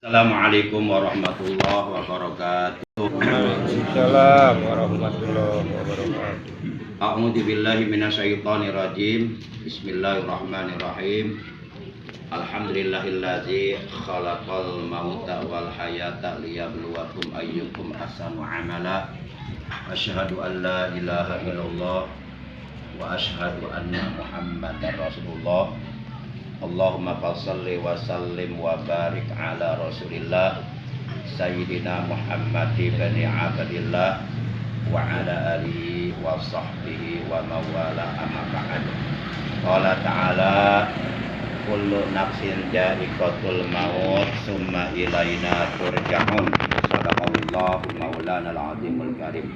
Assalamualaikum warahmatullahi wabarakatuh. Waalaikumsalam warahmatullahi wabarakatuh. A'udzu billahi minasyaitonir rajim. Bismillahirrahmanirrahim. Alhamdulillahillazi khalaqal mauta wal hayata liyabluwakum ayyukum ahsanu amala. Asyhadu an la ilaha illallah wa asyhadu anna Muhammadar Rasulullah. Allahumma salli wa sallim wa barik ala Rasulillah Sayyidina Muhammad bin Abdillah wa ala alihi wa sahbihi wa mawala amma ba'd. Qala ta'ala kullu nafsin dha'iqatul maut summa ilaina turja'un. Sadaqallahu maulana al-azimul karim.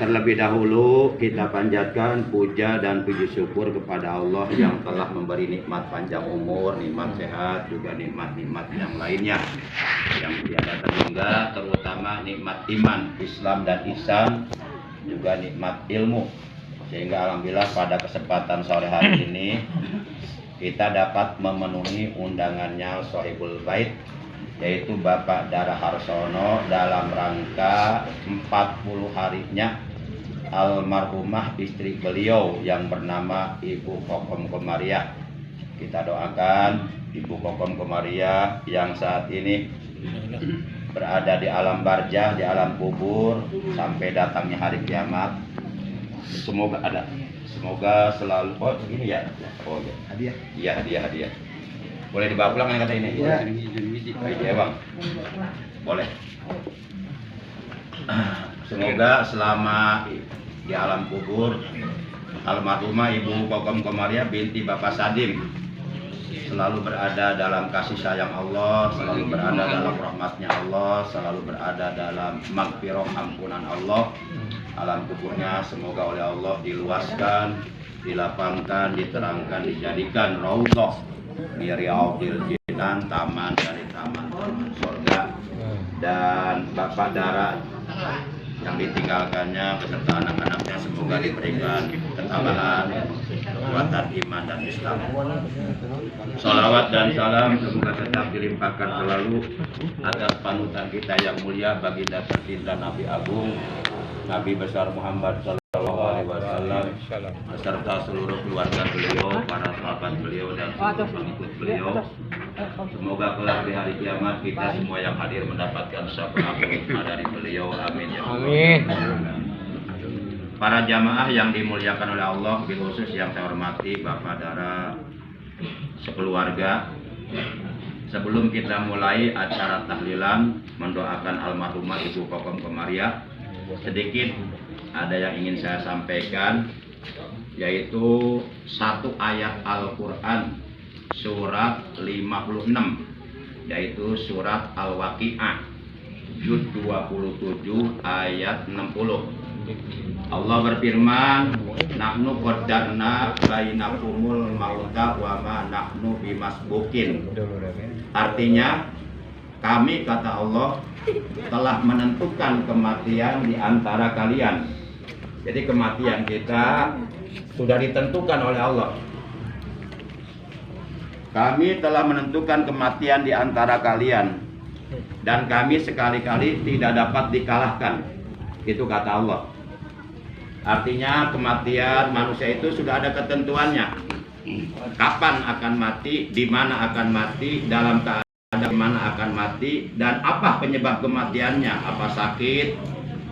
Terlebih dahulu kita panjatkan puja dan puji syukur kepada Allah yang telah memberi nikmat panjang umur, nikmat sehat, juga nikmat-nikmat yang lainnya yang tiada terhingga, terutama nikmat iman, Islam dan ihsan, juga nikmat ilmu. Sehingga alhamdulillah pada kesempatan sore hari ini kita dapat memenuhi undangannya Sohibul Bait, yaitu Bapak Dara Harsono, dalam rangka 40 harinya almarhumah istri beliau yang bernama Ibu Kokom Komariah. Kita doakan Ibu Kokom Komariah yang saat ini berada di alam barzah, di alam kubur, sampai datangnya hari kiamat. Semoga selalu begini ya. Oh ya, hadiah. Iya, hadiah. Boleh dibawa pulang kan kata ini? Iya. Iya, Bang. Boleh. Semoga selama di alam kubur almarhumah Ibu Kokom Komariah binti Bapak Sadim selalu berada dalam kasih sayang Allah, selalu berada dalam rahmatnya Allah, selalu berada dalam magfirah ampunan Allah. Alam kuburnya semoga oleh Allah diluaskan, dilapangkan, diterangkan, dijadikan raudhah min riyadhil jinan, taman dari taman-taman surga. Dan Bapak Dara yang ditinggalkannya beserta anak-anaknya semoga diberikan ketabahan, kekuatan iman dan Islam. Sholawat dan salam semoga tetap dilimpahkan selalu atas panutan kita yang mulia, baginda tercinta Nabi Agung, Nabi besar Muhammad Sallallahu Alaihi Wasallam, beserta seluruh keluarga beliau, para sahabat beliau dan seluruh pengikut beliau. Semoga kelak di hari kiamat kita semua yang hadir mendapatkan syafaat dari beliau. Amin ya Allah. Amin. Para jamaah yang dimuliakan oleh Allah, bil khusus yang saya hormati Bapak Dara sekeluarga. Sebelum kita mulai acara tahlilan mendoakan almarhumah Ibu Kokom Komariah, sedikit ada yang ingin saya sampaikan, yaitu satu ayat Al-Quran surat 56, yaitu surat Al-Waqi'ah juz 27 ayat 60. Allah berfirman, nahnu qaddarna bainakumul mauta wa ma nahnu bimasbukin. Artinya, kami, kata Allah, telah menentukan kematian di antara kalian. Jadi kematian kita sudah ditentukan oleh Allah. Kami telah menentukan kematian di antara kalian, dan kami sekali-kali tidak dapat dikalahkan. Itu kata Allah. Artinya kematian manusia itu sudah ada ketentuannya. Kapan akan mati, di mana akan mati, dalam keadaan di mana akan mati, dan apa penyebab kematiannya, apa sakit,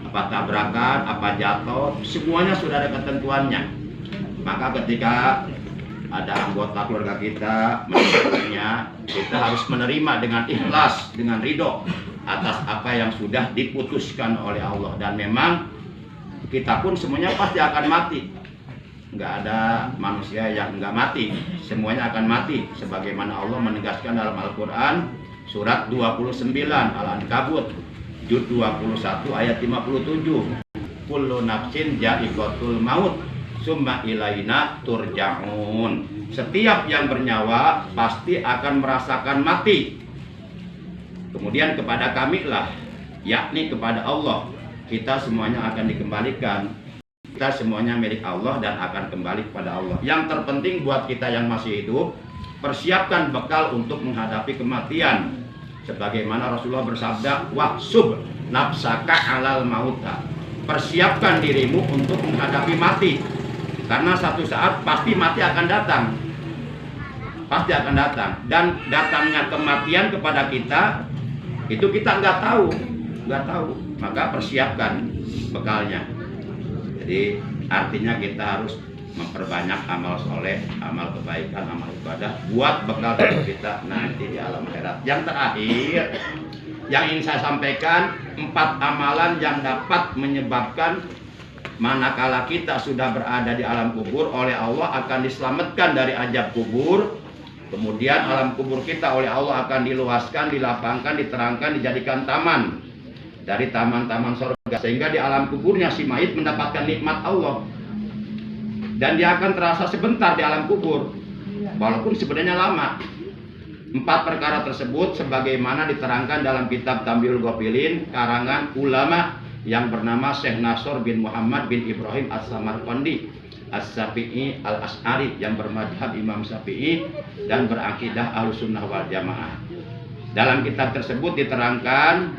apa tabrakan, apa jatuh, semuanya sudah ada ketentuannya. Maka ketika ada anggota keluarga kita meninggalnya, kita harus menerima dengan ikhlas, dengan ridho atas apa yang sudah diputuskan oleh Allah. Dan memang kita pun semuanya pasti akan mati. Nggak ada manusia yang nggak mati, semuanya akan mati. Sebagaimana Allah menegaskan dalam Al-Quran surat 29 Al-Ankabut juz 21 ayat 57, kullu nafsin dha'iqatul maut summa ilaina turja'un. Setiap yang bernyawa pasti akan merasakan mati. Kemudian kepada kami lah, yakni kepada Allah, kita semuanya akan dikembalikan. Kita semuanya milik Allah dan akan kembali kepada Allah. Yang terpenting buat kita yang masih hidup, persiapkan bekal untuk menghadapi kematian. Sebagaimana Rasulullah bersabda, wahsub nafsaka alal mauta. Persiapkan dirimu untuk menghadapi mati. Karena satu saat pasti mati akan datang. Pasti akan datang. Dan datangnya kematian kepada kita, itu kita nggak tahu. Maka persiapkan bekalnya. Jadi artinya kita harus memperbanyak amal soleh, amal kebaikan, amal ibadah buat bekal kita nanti di alam akhirat. Yang terakhir yang ingin saya sampaikan, 4 amalan yang dapat menyebabkan manakala kita sudah berada di alam kubur oleh Allah akan diselamatkan dari azab kubur. Kemudian alam kubur kita oleh Allah akan diluaskan, dilapangkan, diterangkan, dijadikan taman dari taman-taman surga, sehingga di alam kuburnya si mayit mendapatkan nikmat Allah. Dan dia akan terasa sebentar di alam kubur, walaupun sebenarnya lama. 4 perkara tersebut sebagaimana diterangkan dalam kitab Tambiul Ghafilin karangan ulama yang bernama Syekh Nasr bin Muhammad bin Ibrahim As-Samarqandi As-Syafi'i Al-As'ari, yang bermadhab Imam Syafi'i dan berakidah Ahlussunnah wal Jamaah. Dalam kitab tersebut diterangkan,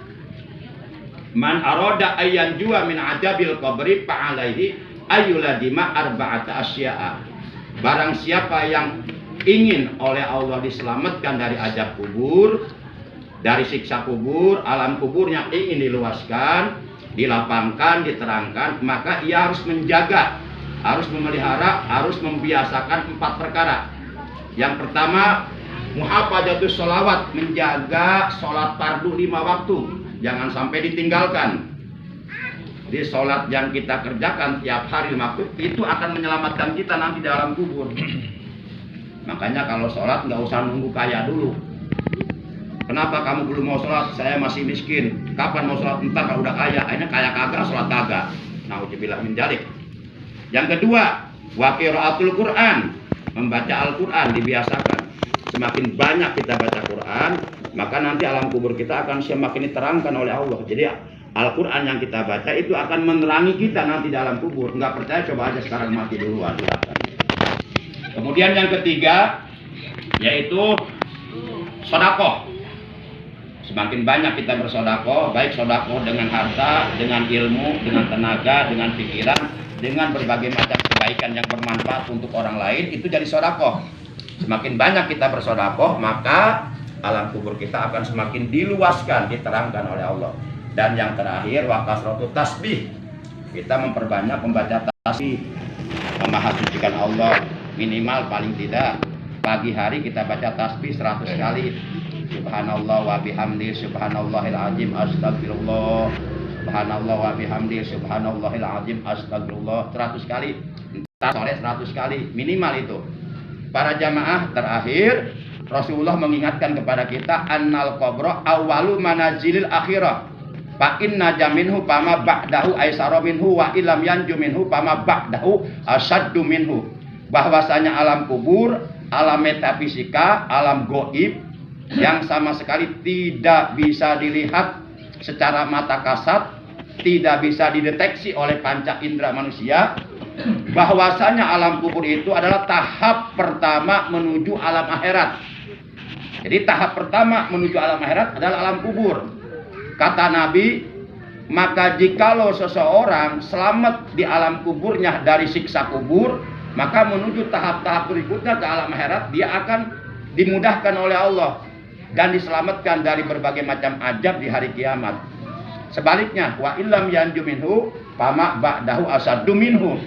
man aroda ayyan jua min ajabil qabri fa'alaihi ayyuladima arba'ata asya'a. Barang siapa yang ingin oleh Allah diselamatkan dari azab kubur, dari siksa kubur, alam kuburnya ingin diluaskan, dilapangkan, diterangkan, maka ia harus menjaga, harus memelihara, harus membiasakan 4 perkara. Yang pertama, muhafazatus sholawat, menjaga sholat fardu 5 waktu, jangan sampai ditinggalkan. Jadi sholat yang kita kerjakan tiap hari 5 waktu itu akan menyelamatkan kita nanti di alam kubur. Makanya kalau sholat nggak usah nunggu kaya dulu. Kenapa kamu belum mau sholat? Saya masih miskin. Kapan mau sholat? Entar kalau udah kaya. Akhirnya kaya kagak, sholat kagak. Nauzubillah min dzalik. Yang kedua, wa qiraatul Quran, membaca Al-Quran dibiasakan. Semakin banyak kita baca Quran, maka nanti alam kubur kita akan semakin diterangkan oleh Allah. Jadi Al-Quran yang kita baca itu akan menerangi kita nanti dalam kubur. Nggak percaya, coba aja sekarang mati dulu. Kemudian yang ketiga, yaitu sedekah. Semakin banyak kita bersedekah, baik sedekah dengan harta, dengan ilmu, dengan tenaga, dengan pikiran, dengan berbagai macam kebaikan yang bermanfaat untuk orang lain, itu jadi sedekah. Semakin banyak kita bersedekah, maka alam kubur kita akan semakin diluaskan, diterangkan oleh Allah. Dan yang terakhir, wa kasratu tasbih. Kita memperbanyak membaca tasbih, memahasucikan Allah. Minimal paling tidak pagi hari kita baca tasbih 100 kali. Subhanallah wa bihamdi subhanallahil azim astagfirullah. Subhanallah wa bihamdi subhanallahil azim astagfirullah 100 kali. Entar sore 100 kali, minimal itu. Para jamaah, terakhir Rasulullah mengingatkan kepada kita, annal qabra awwalu manazilil akhirah. Fa inna jaminhu pama ba'dahu aisara minhu wa ilam yanju minhu pama ba'dahu asaddu minhu. Bahwasanya alam kubur, alam metafisika, alam goib yang sama sekali tidak bisa dilihat secara mata kasat, tidak bisa dideteksi oleh panca indera manusia. Bahwasanya alam kubur itu adalah tahap pertama menuju alam akhirat. Jadi tahap pertama menuju alam akhirat adalah alam kubur. Kata Nabi, maka jikalau seseorang selamat di alam kuburnya dari siksa kubur, maka menuju tahap-tahap berikutnya ke alam akhirat, dia akan dimudahkan oleh Allah dan diselamatkan dari berbagai macam azab di hari kiamat. Sebaliknya, wa illam yanju minhu fama ba'dahu asaddu minhu.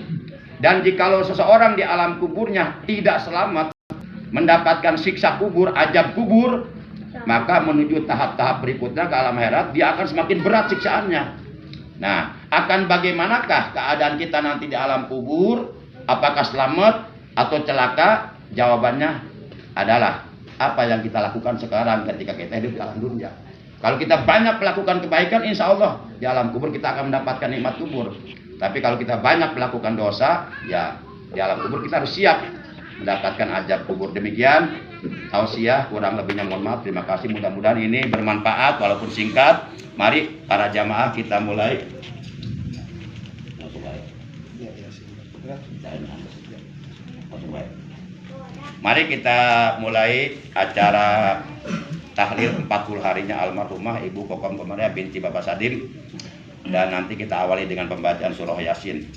Dan jikalau seseorang di alam kuburnya tidak selamat, mendapatkan siksa kubur, azab kubur, maka menuju tahap-tahap berikutnya ke alam akhirat, dia akan semakin berat siksaannya. Nah, akan bagaimanakah keadaan kita nanti di alam kubur? Apakah selamat atau celaka? Jawabannya adalah apa yang kita lakukan sekarang ketika kita hidup di alam dunia. Kalau kita banyak melakukan kebaikan, insya Allah di alam kubur kita akan mendapatkan nikmat kubur. Tapi kalau kita banyak melakukan dosa, ya di alam kubur kita harus siap mendapatkan azab kubur. Demikian tausiah, kurang lebihnya mohon maaf. Terima kasih, mudah-mudahan ini bermanfaat walaupun singkat. Mari para jamaah kita mulai. Mari kita mulai acara tahlil 40 harinya almarhumah Ibu Kokom Komaria binti Bapak Sadim, dan nanti kita awali dengan pembacaan surah Yasin.